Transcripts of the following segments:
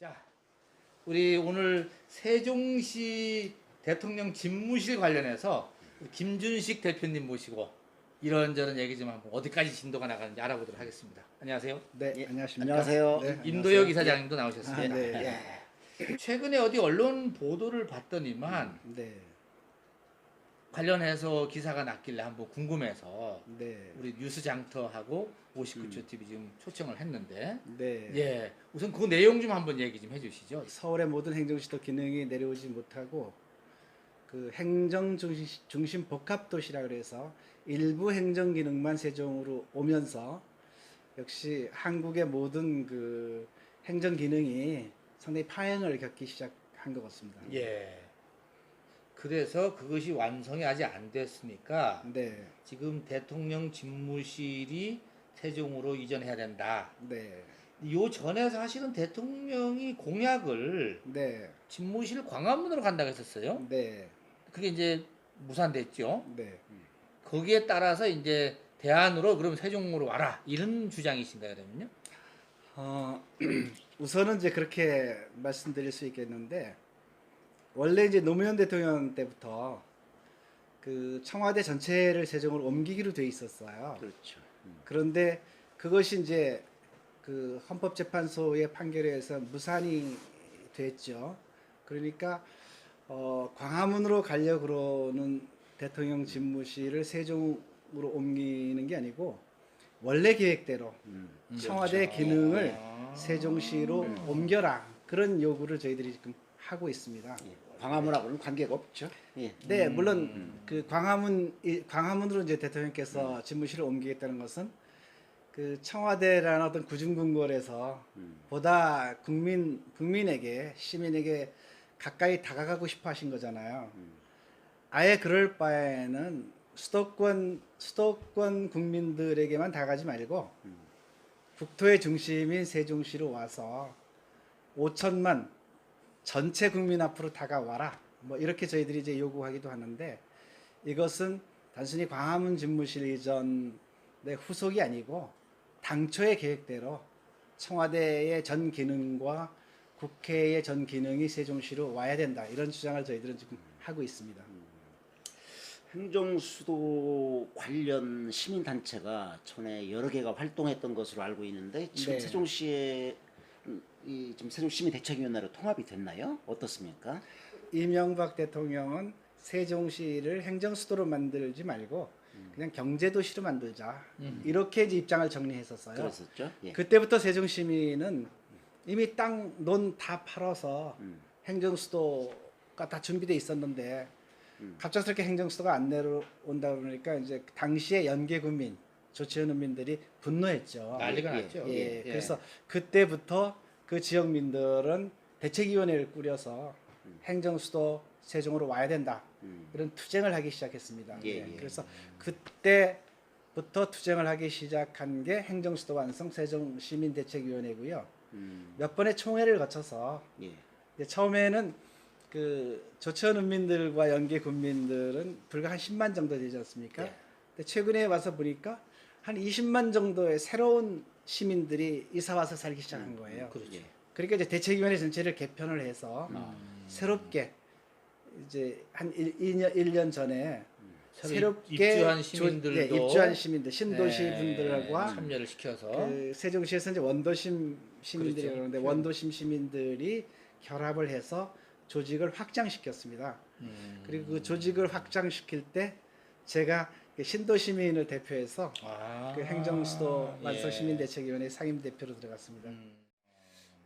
자, 우리 오늘 세종시 대통령 집무실 관련해서 김준식 대표님 모시고 이런저런 얘기 좀 한번 어디까지 진도가 나가는지 알아보도록 하겠습니다. 안녕하세요. 네, 예, 안녕하십니까. 안녕하세요. 네, 임도혁 이사장님도 나오셨습니다. 아, 네. 예. 최근에 어디 언론 보도를 봤더니만 네, 관련해서 기사가 났길래 한번 궁금해서 네, 우리 뉴스 장터하고 59초 TV 지금 초청을 했는데 네. 예, 우선 그 내용 좀 한번 얘기 좀 해주시죠. 서울의 모든 행정시도 기능이 내려오지 못하고 그 행정 중심 복합 도시라 그래서 일부 행정 기능만 세종으로 오면서 역시 한국의 모든 그 행정 기능이 상당히 파행을 겪기 시작한 것 같습니다. 예. 그래서 그것이 완성이 아직 안 됐으니까 네, 지금 대통령 집무실이 세종으로 이전해야 된다. 네, 요 전에 사실은 대통령이 공약을 네, 집무실 광화문으로 간다고 했었어요. 네, 그게 이제 무산됐죠. 네. 거기에 따라서 이제 대안으로 그러면 세종으로 와라 이런 주장이신가요, 그러면요? 우선은 이제 그렇게 말씀드릴 수 있겠는데 원래 이제 노무현 대통령 때부터 그 청와대 전체를 세종으로 옮기기로 돼 있었어요. 그렇죠. 그런데 그것이 이제 그 헌법재판소의 판결에 의해서 무산이 됐죠. 그러니까 광화문으로 가려고 그러는 대통령 집무실을 세종으로 옮기는 게 아니고 원래 계획대로 청와대 그렇죠. 기능을 아. 세종시로 옮겨라 그런 요구를 저희들이 지금 하고 있습니다. 예, 광화문하고는 관계가 없죠. 예. 네, 물론 그 광화문으로 이제 대통령께서 집무실을 옮기겠다는 것은 그 청와대라는 어떤 구중궁궐에서 보다 국민에게 시민에게 가까이 다가가고 싶어 하신 거잖아요. 아예 그럴 바에는 수도권 국민들에게만 다가가지 말고 국토의 중심인 세종시로 와서 5천만 전체 국민 앞으로 다가와라. 뭐 이렇게 저희들이 이제 요구하기도 하는데 이것은 단순히 광화문 집무실 이전의 후속이 아니고 당초의 계획대로 청와대의 전 기능과 국회의 전 기능이 세종시로 와야 된다. 이런 주장을 저희들은 지금 하고 있습니다. 행정수도 관련 시민단체가 전에 여러 개가 활동했던 것으로 알고 있는데 지금 네. 세종시에 지금 세종시민대책위원회로 통합이 됐나요? 어떻습니까? 이명박 대통령은 세종시를 행정수도로 만들지 말고 그냥 경제도시로 만들자. 이렇게 이제 입장을 정리했었어요. 그랬었죠. 예. 그때부터 세종시민은 이미 논 다 팔아서 행정수도가 다 준비돼 있었는데 갑작스럽게 행정수도가 안 내려온다 그러니까 이제 당시에 연계군민, 조치현민들이 분노했죠. 난리가 예, 났죠. 예, 그래서 그때부터 그 지역민들은 대책위원회를 꾸려서 행정수도 세종으로 와야 된다. 이런 투쟁을 하기 시작했습니다. 예, 예, 예. 그래서 그때부터 투쟁을 하기 시작한 게 행정수도 완성 세종시민대책위원회고요. 몇 번의 총회를 거쳐서 예. 이제 처음에는 그 조치원 은민들과 연계 군민들은 불과 한 10만 정도 되지 않습니까? 네. 근데 최근에 와서 보니까 한 20만 정도의 새로운 시민들이 이사 와서 살기 시작한 거예요. 그렇죠. 예. 그러니까 이제 대책위원회 전체를 개편을 해서 새롭게 이제 한 1년 전에 새롭게 입주한 시민들도 입주한 시민들, 신도시 네, 분들과 참여를 시켜서 그 세종시에서 이제 원도심 시민들이 그렇죠. 그러는데 원도심 시민들이 결합을 해서 조직을 확장시켰습니다. 그리고 그 조직을 확장시킬 때 제가 신도시민을 대표해서 그 행정수도 완성시민대책위원회 상임대표로 들어갔습니다.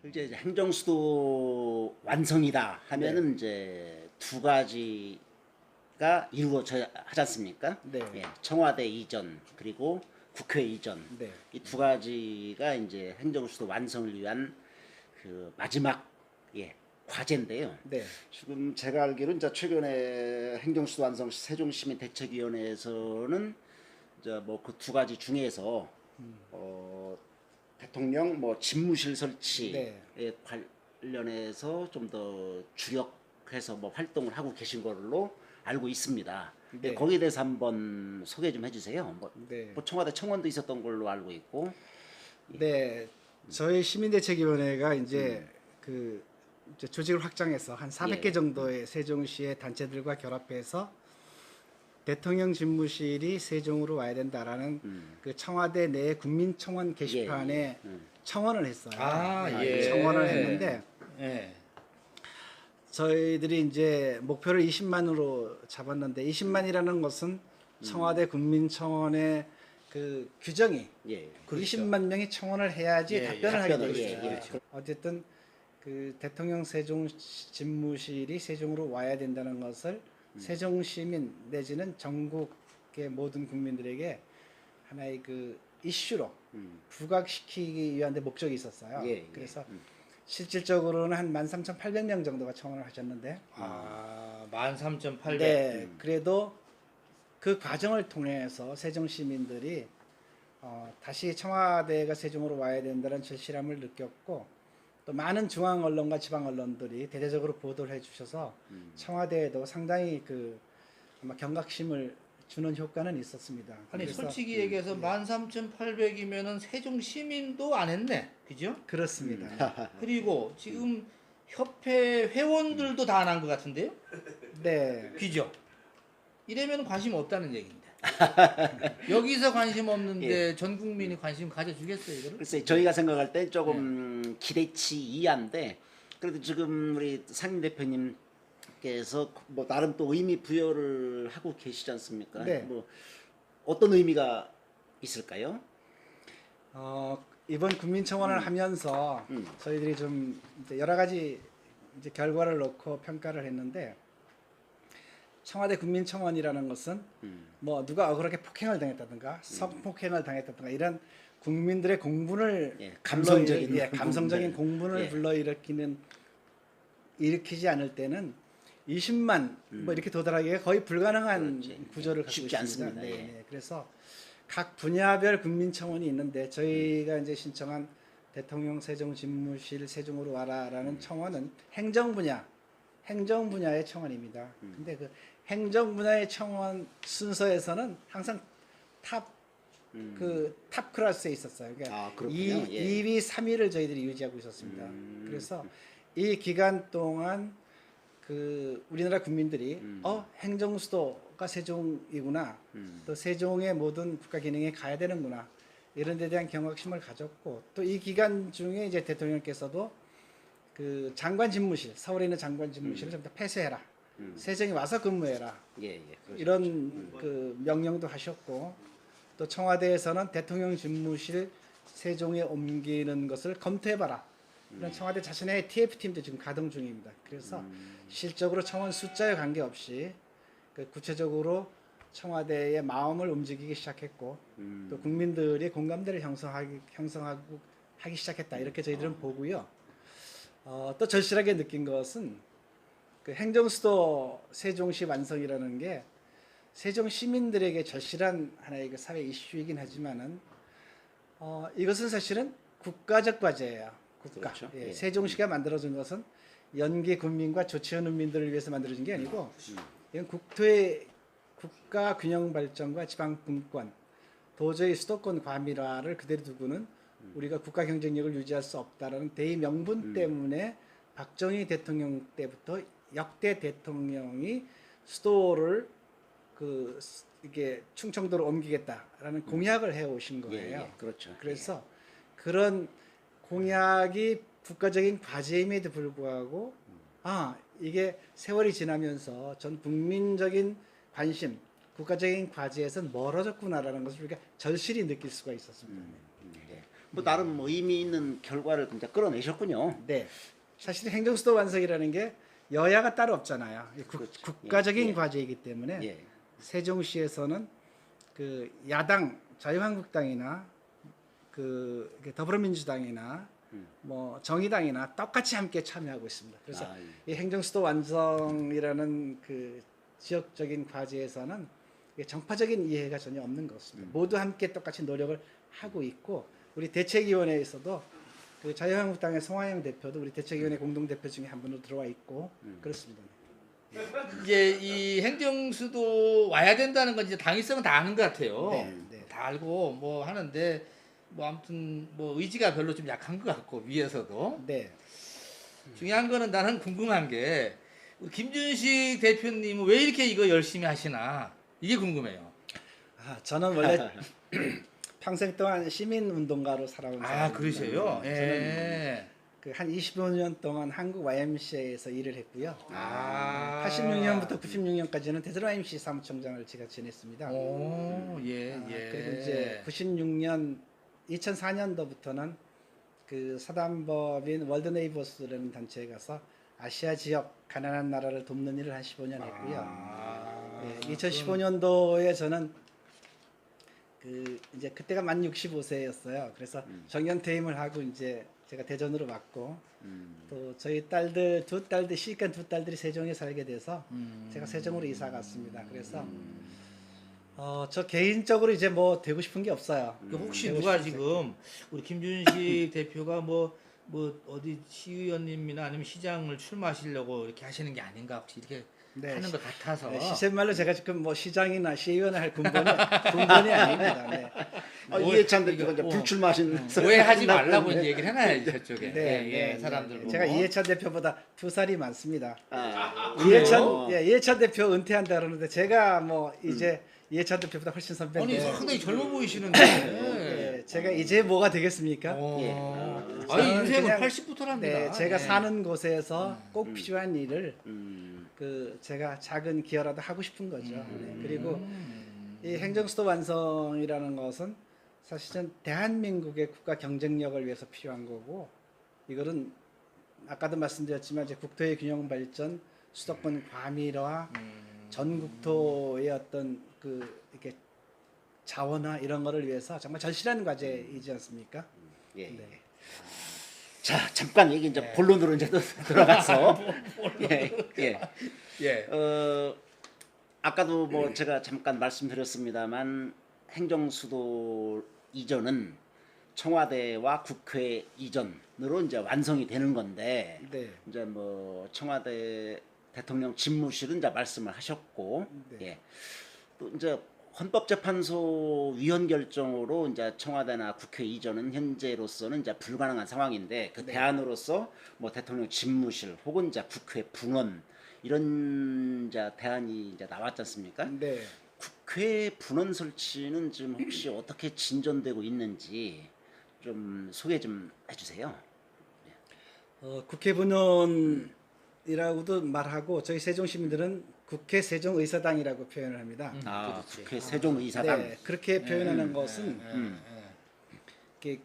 이제 행정수도 완성이다 하면은 네. 이제 두 가지가 이루어져야 하지 않습니까? 네. 예, 청와대 이전 그리고 국회 이전 네. 이 두 가지가 이제 행정수도 완성을 위한 그 마지막 과제인데요. 네. 지금 제가 알기로는 이제 최근에 행정수도 완성 세종시민대책위원회에서는 이제 뭐 그 두 가지 중에서 대통령 뭐 집무실 설치에 네. 관련해서 좀 더 주력해서 뭐 활동을 하고 계신 걸로 알고 있습니다. 네. 거기에 대해서 한번 소개 좀 해주세요. 뭐, 네. 뭐 청와대 청원도 있었던 걸로 알고 있고. 네. 저희 시민대책위원회가 이제 그 그 이제 조직을 확장해서 한 400개 예. 정도의 세종시의 단체들과 결합해서 대통령 집무실이 세종으로 와야 된다라는 그 청와대 내 국민청원 게시판에 예. 청원을 했어요. 예. 청원을 했는데 예. 저희들이 이제 목표를 20만으로 잡았는데 20만이라는 것은 청와대 국민청원의 그 규정이 예. 그렇죠. 20만 명이 청원을 해야지 예, 답변을 하게 답변을, 되어 예, 있어요. 예. 어쨌든 그 대통령 세종 집무실이 세종으로 와야 된다는 것을 세종 시민 내지는 전국의 모든 국민들에게 하나의 그 이슈로 부각시키기 위한 데 목적이 있었어요. 예, 예. 그래서 실질적으로는 한 13,800명 정도가 청원을 하셨는데 아, 13,800. 네, 그래도 그 과정을 통해서 세종 시민들이 다시 청와대가 세종으로 와야 된다는 절실함을 느꼈고 또 많은 중앙 언론과 지방 언론들이 대대적으로 보도를 해주셔서 청와대에도 상당히 그 아마 경각심을 주는 효과는 있었습니다. 아니 그래서 솔직히 얘기해서 13,800이면은 세종 시민도 안 했네. 그죠? 그렇습니다. 그리고 지금 협회 회원들도 다 안 한 것 같은데요? 네, 그죠? 이러면 관심 없다는 얘기인데. 여기서 관심 없는데 전 국민이 관심 가져주겠어요, 이거를? 글쎄 저희가 생각할 때 조금 기대치 이하인데 그래도 지금 우리 상임 대표님께서 뭐 나름 또 의미 부여를 하고 계시지 않습니까? 네. 뭐 어떤 의미가 있을까요? 이번 국민청원을 하면서 저희들이 좀 이제 여러 가지 이제 결과를 놓고 평가를 했는데 청와대 국민청원이라는 것은 뭐 누가 억울하게 폭행을 당했다든가 성폭행을 당했다든가 이런 국민들의 공분을 예, 감성적인 감성적인 공분들. 공분을 예. 일으키지 않을 때는 20만 뭐 이렇게 도달하기가 거의 불가능한 그렇지. 구조를 갖고 쉽지 있습니다. 않습니다. 네, 예. 네. 그래서 각 분야별 국민청원이 있는데 저희가 이제 신청한 대통령 세종 집무실 세종으로 와라라는 청원은 행정 분야의 청원입니다. 근데 그 행정 분야의 청원 순서에서는 항상 탑 클래스에 있었어요. 그러니까 아, 그렇군요. 2위, 3위를 저희들이 유지하고 있었습니다. 그래서 이 기간 동안 그 우리나라 국민들이 행정 수도가 세종이구나. 또 세종의 모든 국가 기능에 가야 되는구나. 이런 데 대한 경각심을 가졌고 또 이 기간 중에 이제 대통령께서도 그 장관 집무실, 서울에 있는 장관 집무실을 좀 더 폐쇄해라. 세종이 와서 근무해라. 예, 예. 그렇죠. 이런 그 명령도 하셨고 또 청와대에서는 대통령 집무실 세종에 옮기는 것을 검토해봐라. 이런 청와대 자신의 TF팀도 지금 가동 중입니다. 그래서 실적으로 청원 숫자에 관계없이 그 구체적으로 청와대의 마음을 움직이기 시작했고 또 국민들이 공감대를 형성하고 하기 시작했다. 이렇게 저희들은 보고요. 또 절실하게 느낀 것은 그 행정수도 세종시 완성이라는 게 세종 시민들에게 절실한 하나의 그 사회 이슈이긴 하지만은 이것은 사실은 국가적 과제예요. 국가. 그렇죠. 예, 예. 세종시가 만들어진 것은 연기 군민과 조치현 국민들을 위해서 만들어진 게 아니고 이건 국토의 국가 균형 발전과 지방 분권, 도저히 수도권 과밀화를 그대로 두고는 우리가 국가 경쟁력을 유지할 수 없다라는 대의 명분 때문에 박정희 대통령 때부터 역대 대통령이 수도를 이게 충청도로 옮기겠다라는 공약을 해오신 거예요. 예, 예. 그렇죠. 그래서 그런 공약이 국가적인 과제임에도 불구하고 이게 세월이 지나면서 전 국민적인 관심, 국가적인 과제에선 멀어졌구나라는 것을 우리가 절실히 느낄 수가 있었습니다. 예. 뭐 나름 뭐 의미 있는 결과를 진짜 끌어내셨군요. 네, 사실 행정수도 완성이라는 게 여야가 따로 없잖아요. 그렇죠. 국가적인 예. 과제이기 때문에 예. 세종시에서는 그 야당 자유한국당이나 그 더불어민주당이나 뭐 정의당이나 똑같이 함께 참여하고 있습니다. 그래서 이 행정수도 완성이라는 그 지역적인 과제에서는 정파적인 이해가 전혀 없는 것 같습니다. 모두 함께 똑같이 노력을 하고 있고 우리 대책위원회에서도 그 자유한국당의 송하영 대표도 우리 대책위원회 공동대표 중에 한 분으로 들어와 있고 그렇습니다. 이제 이 행정수도 와야 된다는 건 이제 당위성은 다 아는 것 같아요. 네, 네. 다 알고 뭐 하는데 뭐 아무튼 뭐 의지가 별로 좀 약한 것 같고 위에서도. 네. 중요한 거는 나는 궁금한 게 우리 김준식 대표님은 왜 이렇게 이거 열심히 하시나 이게 궁금해요. 저는 원래 평생 동안 시민 운동가로 살아온 아 사람입니다. 그러세요? 저는 예. 한 25년 동안 한국 YMCA에서 일을 했고요. 아. 86년부터 96년까지는 대전 YMCA 사무총장을 제가 지냈습니다. 오, 예, 예. 그리고 이제 96년 2004년도부터는 그 사단법인 월드네이버스라는 단체에 가서 아시아 지역 가난한 나라를 돕는 일을 한 15년 했고요. 아, 2015년도에 저는 이제 그때가 만 65세였어요. 그래서 정년 퇴임을 하고 이제 제가 대전으로 왔고 또 저희 딸들 시집간 두 딸들이 세종에 살게 돼서 제가 세종으로 이사 갔습니다. 그래서 저 개인적으로 이제 뭐 되고 싶은 게 없어요. 혹시 되고 누가 싶은 지금 우리 김준식 대표가 뭐 어디 시의원님이나 아니면 시장을 출마하시려고 이렇게 하시는 게 아닌가 혹시 이렇게 네, 하는 것 같아서. 네, 시샘말로 제가 지금 뭐 시장이나 시의원을 할 군번이 아닙니다. 네. 이해찬 대표가 이제 이거, 불출마하신 오해하지 말라고 이제 얘기를 해놔야지 저쪽에. 네, 예, 사람들 보고. 제가 이해찬 대표보다 2살이 많습니다. 그래요? 이해찬 대표 은퇴한다 그러는데 제가 뭐 이제 이해찬 대표보다 훨씬 선배인데. 아니 상당히 젊어 보이시는데. 네, 제가 이제 뭐가 되겠습니까? 아니 저는 인생은 그냥, 80부터랍니다. 네, 제가 사는 곳에서 꼭 필요한 일을 제가 작은 기여라도 하고 싶은 거죠. 네, 그리고 이 행정수도 완성이라는 것은 사실은 대한민국의 국가 경쟁력을 위해서 필요한 거고 이거는 아까도 말씀드렸지만 이제 국토의 균형 발전, 수도권 과밀화, 전국토의 어떤 이렇게 자원화 이런 거를 위해서 정말 절실한 과제이지 않습니까? 예. 네. 자 잠깐 얘기 이제 본론으로 이제 들어가서 예. 아까도 뭐 제가 잠깐 말씀드렸습니다만 행정수도 이전은 청와대와 국회 이전으로 이제 완성이 되는 건데 네. 이제 뭐 청와대 대통령 집무실은 이제 말씀을 하셨고 예. 또 이제 헌법재판소 위헌 결정으로 이제 청와대나 국회 이전은 현재로서는 이제 불가능한 상황인데 그 대안으로서 뭐 대통령 집무실 혹은 이제 국회 분원 이런 이제 대안이 이제 나왔지 않습니까? 네. 국회 분원 설치는 지금 혹시 어떻게 진전되고 있는지 좀 소개 좀 해주세요. 국회 분원이라고도 말하고 저희 세종 시민들은 국회 세종의사당이라고 표현을 합니다. 아, 그렇지. 국회 세종의사당. 네, 그렇게 표현하는 예, 것은 예. 이렇게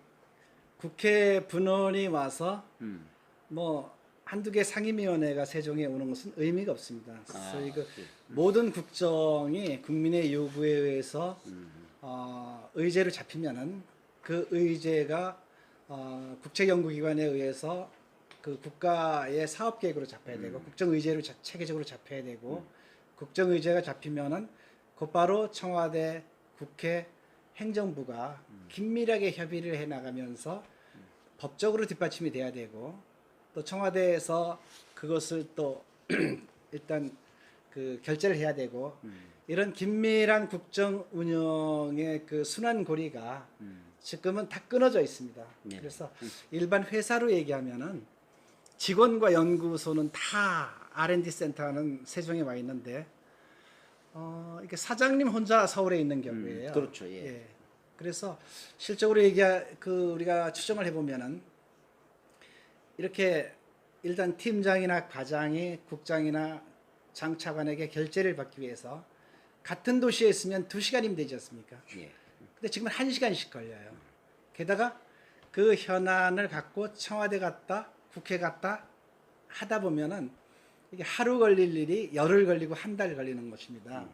국회 분원이 와서 음. 뭐 한두 개 상임위원회가 세종에 오는 것은 의미가 없습니다. 아, 그래서 모든 국정이 국민의 요구에 의해서 의제로 잡히면은 그 의제가 국책연구기관에 의해서 그 국가의 사업 계획으로 잡혀야 되고 국정 의제로 체계적으로 잡혀야 되고 국정 의제가 잡히면은 곧바로 청와대, 국회, 행정부가 긴밀하게 협의를 해 나가면서 법적으로 뒷받침이 돼야 되고 또 청와대에서 그것을 또 일단 그 결재를 해야 되고 이런 긴밀한 국정 운영의 그 순환고리가 지금은 다 끊어져 있습니다. 네. 그래서 일반 회사로 얘기하면은 직원과 연구소는 다 R&D 센터는 세종에 와 있는데 이렇게 사장님 혼자 서울에 있는 경우에요. 그렇죠. 예. 그래서 실적으로 우리가 추정을 해보면은 이렇게 일단 팀장이나 과장이 국장이나 장차관에게 결재를 받기 위해서 같은 도시에 있으면 2시간이면 되지 않습니까? 예. 근데 지금은 1시간씩 걸려요. 게다가 그 현안을 갖고 청와대 갔다 국회 갔다 하다 보면은 이게 하루 걸릴 일이 열흘 걸리고 한 달 걸리는 것입니다.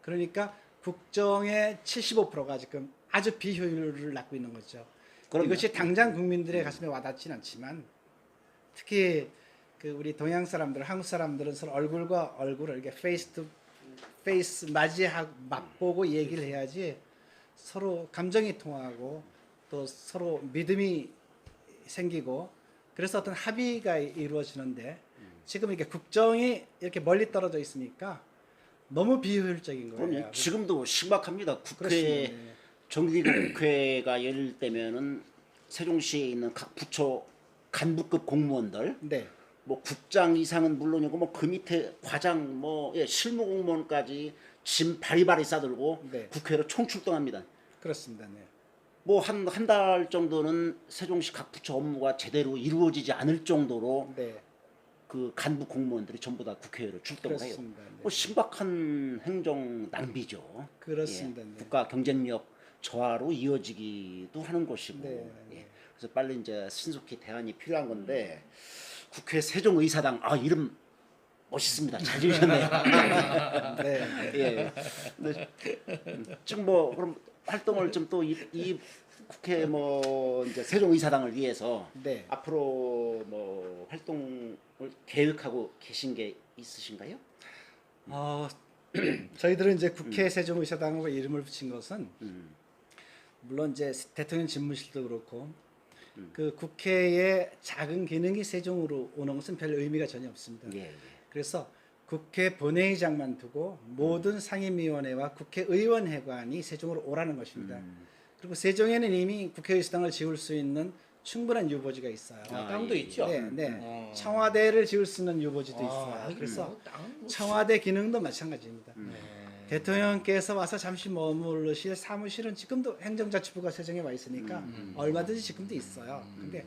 그러니까 국정의 75%가 지금 아주 비효율을 낳고 있는 거죠. 그럼요. 이것이 당장 국민들의 가슴에 와닿지는 않지만 특히 그 우리 동양 사람들, 한국 사람들은 서로 얼굴과 얼굴을 이렇게 페이스 투 페이스 맞이하고 맛보고 얘기를 해야지 서로 감정이 통하고 또 서로 믿음이 생기고 그래서 어떤 합의가 이루어지는데 지금 이렇게 국정이 이렇게 멀리 떨어져 있으니까 너무 비효율적인 거예요. 그럼요. 지금도 심각합니다. 국회 그렇습니다. 정기국 국회가 열릴 때면은 세종시에 있는 각 부처 간부급 공무원들 네. 뭐 국장 이상은 물론이고 뭐 그 밑에 과장 뭐 예, 실무 공무원까지 짐 바리바리 싸들고 네. 국회로 총출동합니다. 그렇습니다. 네. 뭐 한 달 정도는 세종시 각 부처 업무가 제대로 이루어지지 않을 정도로 네. 그 간부 공무원들이 전부 다 국회로 출동을 해요. 그렇습니다. 네. 뭐 심각한 행정 낭비죠. 그렇습니다. 예, 네. 국가 경쟁력 저하로 이어지기도 하는 것이고. 네. 예. 그래서 빨리 이제 신속히 대안이 필요한 건데 국회 세종의사당 아 이름 멋있습니다. 잘 지으셨네요. 네. 예. 근데 지금 뭐 그럼 활동을 좀 또 이 국회 뭐 이제 세종의사당을 위해서 네. 앞으로 뭐 활동을 계획하고 계신 게 있으신가요? 저희들은 이제 국회 세종의사당으로 이름을 붙인 것은 음, 물론 이제 대통령 집무실도 그렇고 그 국회의 작은 기능이 세종으로 오는 것은 별 의미가 전혀 없습니다. 예, 예. 그래서 국회 본회의장만 두고 모든 상임위원회와 국회의원회관이 세종으로 오라는 것입니다. 그리고 세종에는 이미 국회의사당을 지을 수 있는 충분한 유보지가 있어요. 아, 땅도 예, 있죠. 네, 네. 어. 청와대를 지을 수 있는 유보지도 아, 있어요. 하긴 그래서 뭐 땅은 뭐 청와대 기능도 마찬가지입니다. 네. 대통령께서 와서 잠시 머무르실 사무실은 지금도 행정자치부가 세종에 와 있으니까 얼마든지 지금도 있어요. 근데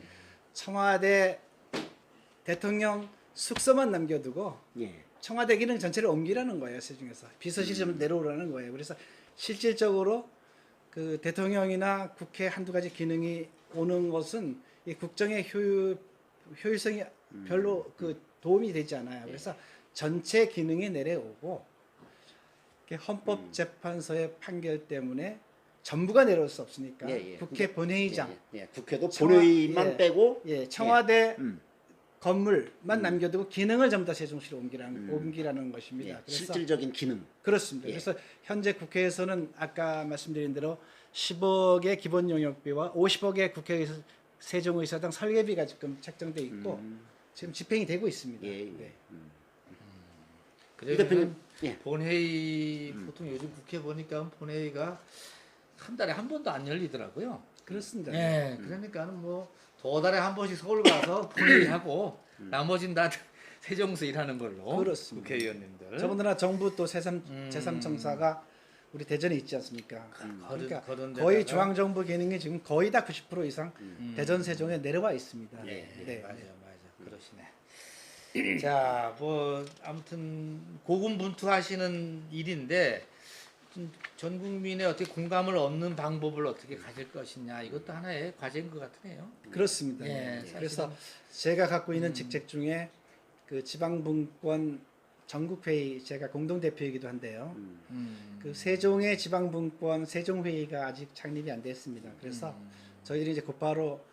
청와대 대통령 숙소만 남겨두고 예. 청와대 기능 전체를 옮기라는 거예요. 세종에서 비서실 좀 내려오라는 거예요. 그래서 실질적으로 그 대통령이나 국회 한두 가지 기능이 오는 것은 이 국정의 효율성이 별로 그 도움이 되지 않아요. 그래서 전체 기능이 내려오고 헌법재판소의 판결 때문에 전부가 내려올 수 없으니까 예, 예. 국회 본회의장, 예, 예. 국회도 청와- 본회의만 예. 빼고 예, 청와대 음. 건물만 남겨두고 기능을 전부 다 세종시로 옮기라는 것입니다. 예, 그래서 실질적인 기능. 그렇습니다. 예. 그래서 현재 국회에서는 아까 말씀드린 대로 10억의 기본 용역비와 50억의 국회 세종의사당 설계비가 지금 책정돼 있고 지금 집행이 되고 있습니다. 예, 예. 네. 이 대표님, 그러면 예. 본회의 보통 요즘 국회 보니까 본회의가 한 달에 한 번도 안 열리더라고요. 그렇습니다. 네, 그러니까는 뭐 두 달에 한 번씩 서울 가서 본회의하고 나머지는 다 세종서 일하는 걸로. 그렇습니다. 국회의원님들. 더군다나 정부 또 음. 제3청사가 우리 대전에 있지 않습니까? 그러니까 거른 거의 데다가- 중앙정부 기능이 지금 거의 다 90% 이상 대전 세종에 내려와 있습니다. 예, 예, 네. 맞아, 그러시네. 자, 뭐 아무튼 고군분투하시는 일인데 전 국민의 어떻게 공감을 얻는 방법을 어떻게 가질 것이냐 이것도 하나의 과제인 것 같으네요. 그렇습니다. 예, 그래서 제가 갖고 있는 직책 중에 그 지방분권 전국회의 제가 공동대표이기도 한데요. 그 세종의 지방분권 세종회의가 아직 창립이 안 됐습니다. 그래서 저희들이 이제 곧바로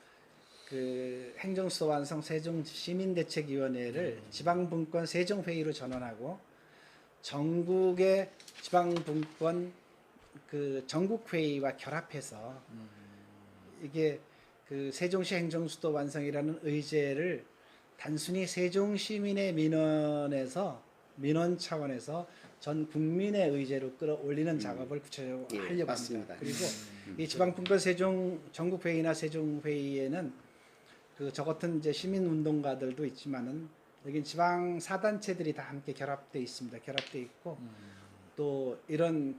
그 행정수도 완성 세종시민대책위원회를 지방분권 세종회의로 전환하고 전국의 지방분권 그 전국회의와 결합해서 이게 그 세종시 행정수도 완성이라는 의제를 단순히 세종시민의 민원 차원에서 전 국민의 의제로 끌어올리는 작업을 구체적으로 예, 하려고 맞습니다. 합니다. 그리고 이 지방분권 세종 전국회의나 세종회의에는 그 저 같은 이제 시민운동가들도 있지만은 여기 지방 사단체들이 다 함께 결합돼 있습니다. 결합돼 있고 또 이런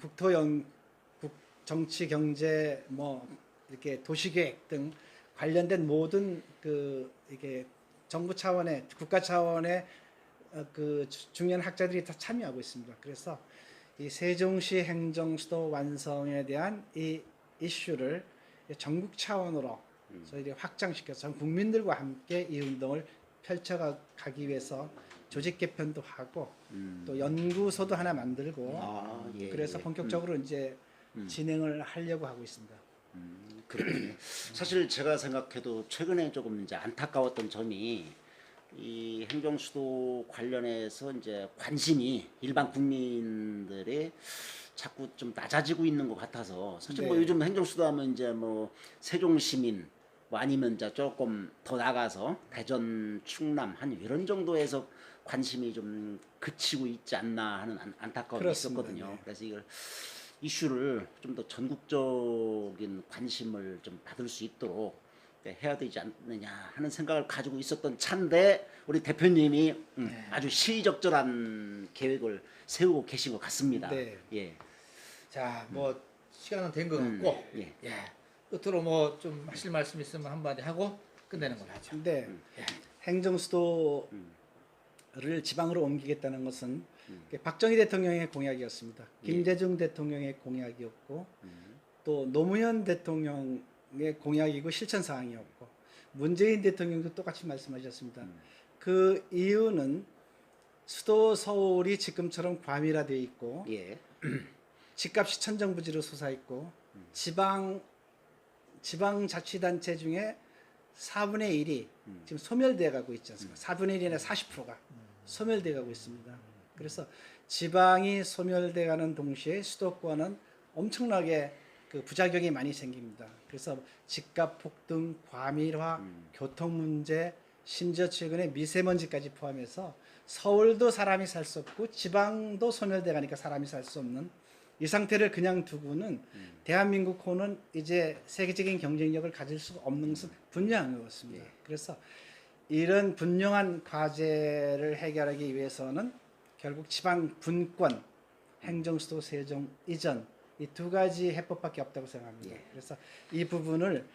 정치, 경제, 뭐 이렇게 도시계획 등 관련된 모든 그 이게 정부 차원의 국가 차원의 그 중요한 학자들이 다 참여하고 있습니다. 그래서 이 세종시 행정수도 완성에 대한 이 이슈를 전국 차원으로 저희들이 확장시켜서 전 국민들과 함께 이 운동을 펼쳐가기 위해서 조직 개편도 하고 또 연구소도 하나 만들고 아, 예, 그래서 예. 본격적으로 이제 진행을 하려고 하고 있습니다. 그렇군요. 사실 제가 생각해도 최근에 조금 이제 안타까웠던 점이 이 행정수도 관련해서 이제 관심이 일반 국민들의 자꾸 좀 낮아지고 있는 것 같아서 사실 뭐 네. 요즘 행정수도 하면 이제 뭐 세종시민 뭐 아니면 이제 조금 더 나가서 대전, 충남 한 이런 정도에서 관심이 좀 그치고 있지 않나 하는 안타까움이 그렇습니다. 있었거든요. 네. 그래서 이걸 이슈를 좀 더 전국적인 관심을 좀 받을 수 있도록 해야 되지 않느냐 하는 생각을 가지고 있었던 차인데 우리 대표님이 아주 시의적절한 계획을 세우고 계신 것 같습니다. 네. 예. 자, 뭐 시간은 된 것 같고 예. 예. 끝으로 뭐 좀 하실 말씀 있으면 한마디 하고 끝내는 걸로 하죠. 근데 예. 행정수도를 지방으로 옮기겠다는 것은 박정희 대통령의 공약이었습니다. 김대중 대통령의 공약이었고 또 노무현 대통령의 공약이고 실천 사항이었고 문재인 대통령도 똑같이 말씀하셨습니다. 그 이유는 수도 서울이 지금처럼 과밀화되어 있고 예. 집값이 천정부지로 솟아있고 지방자치단체 중에 4분의 1이 지금 소멸되어 가고 있지 않습니까? 4분의 1이나 40%가 소멸되어 가고 있습니다. 그래서 지방이 소멸되어 가는 동시에 수도권은 엄청나게 그 부작용이 많이 생깁니다. 그래서 집값 폭등, 과밀화, 교통 문제, 심지어 최근에 미세먼지까지 포함해서 서울도 사람이 살 수 없고 지방도 소멸돼 가니까 사람이 살 수 없는 이 상태를 그냥 두고는 대한민국호는 이제 세계적인 경쟁력을 가질 수 없는 것은 분명한 것 같습니다. 그래서 이런 분명한 과제를 해결하기 위해서는 결국 지방 분권, 행정수도 세종 이전 이 두 가지 해법밖에 없다고 생각합니다. 그래서 이 부분을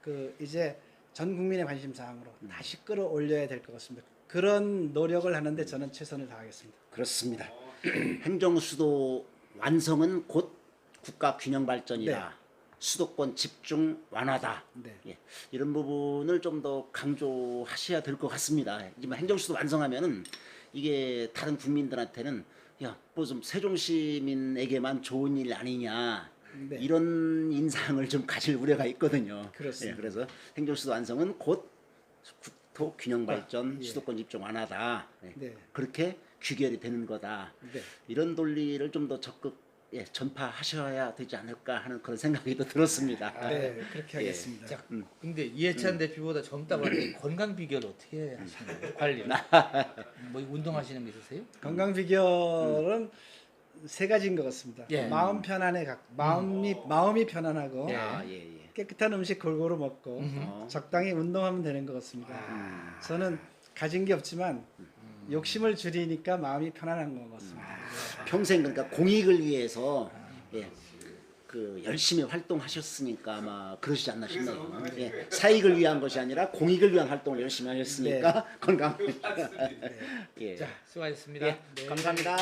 그 이제 전 국민의 관심 사항으로 다시 끌어올려야 될 것 같습니다. 그런 노력을 하는데 저는 최선을 다하겠습니다. 그렇습니다. 행정수도 완성은 곧 국가 균형 발전이다. 네. 수도권 집중 완화다. 네. 예, 이런 부분을 좀 더 강조하셔야 될 것 같습니다. 하지만 행정수도 완성하면은 이게 다른 국민들한테는 야, 뭐 좀 세종시민에게만 좋은 일 아니냐 네. 이런 인상을 좀 가질 우려가 있거든요. 그렇습니다. 예, 그래서 행정수도 완성은 곧 국토 균형 발전, 예. 수도권 집중 완화다. 예, 네. 그렇게 귀결이 되는 거다. 네. 이런 논리를 좀 더 적극 전파하셔야 되지 않을까 하는 그런 생각이 또 들었습니다. 네, 그렇게 예. 하겠습니다. 자, 근데 이해찬 대표보다 젊다고 하는데 건강 비결 어떻게 하시는 거예요? 관리. 뭐 운동하시는 거 있으세요? 건강 비결은 세 가지인 것 같습니다. 예. 마음 편안해 마음이 편안하고 예. 아, 예, 예. 깨끗한 음식 골고루 먹고 어. 적당히 운동하면 되는 것 같습니다. 저는 가진 게 없지만 욕심을 줄이니까 마음이 편안한 것 같습니다. 평생 그러니까 공익을 위해서 예, 그 열심히 활동하셨으니까 아마 그러시지 않나 싶네요. 예, 사익을 위한 것이 아니라 공익을 위한 활동을 열심히 하셨으니까 건강. 예. 자, 수고하셨습니다. 예, 감사합니다.